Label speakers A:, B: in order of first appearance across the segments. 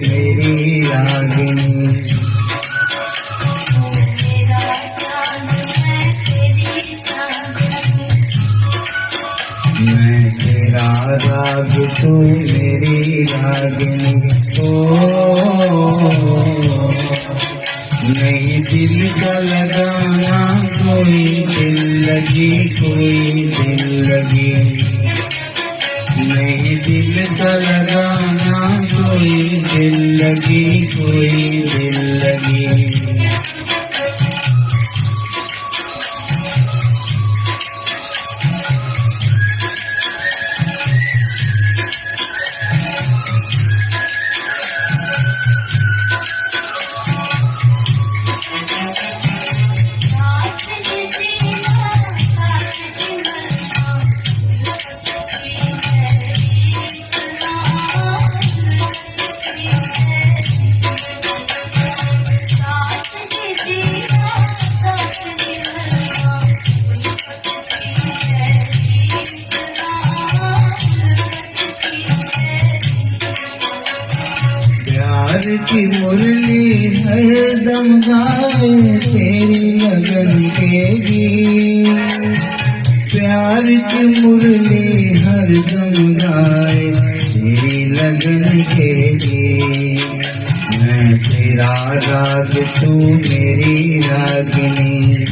A: मेरी रागिनी। मैं तेरा राग तू मेरी रागिनी। नहीं दिल का लगाना कोई दिल लगी, कोई दिल लगी। नहीं दिल का लगाना कोई दिल लगी, कोई दिल लगी। प्यार की मुरली हरदम गाए तेरी लगन के गीत। प्यार की मुरली हरदम गाए तेरी लगन के गीत। मैं तेरा राग तू मेरी रागिनी।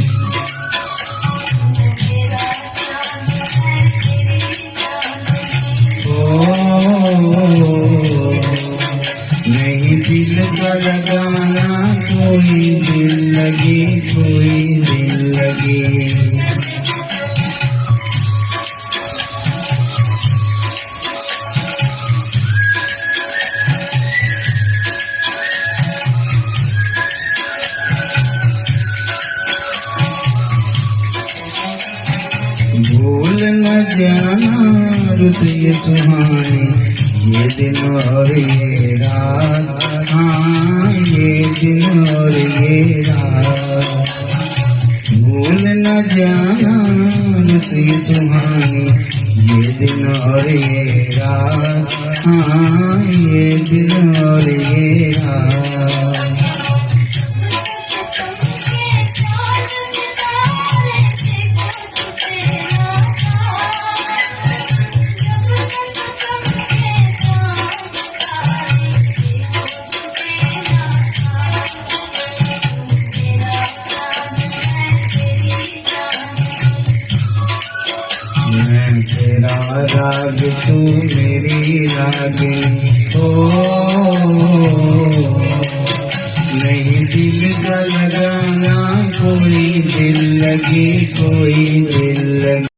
A: नहीं दिल का लगाना कोई दिल लगी, कोई दिल लगी। भूल न जाना रुत ये सुहानी, ये दिन और ये रात। हाँ ये दिन और ये रात। भूल न जाना रुत ये सुहानी, ये दिन और ये रात। हाँ ये दिन और ये रात। मैं तेरा राग तू मेरी रागिनी।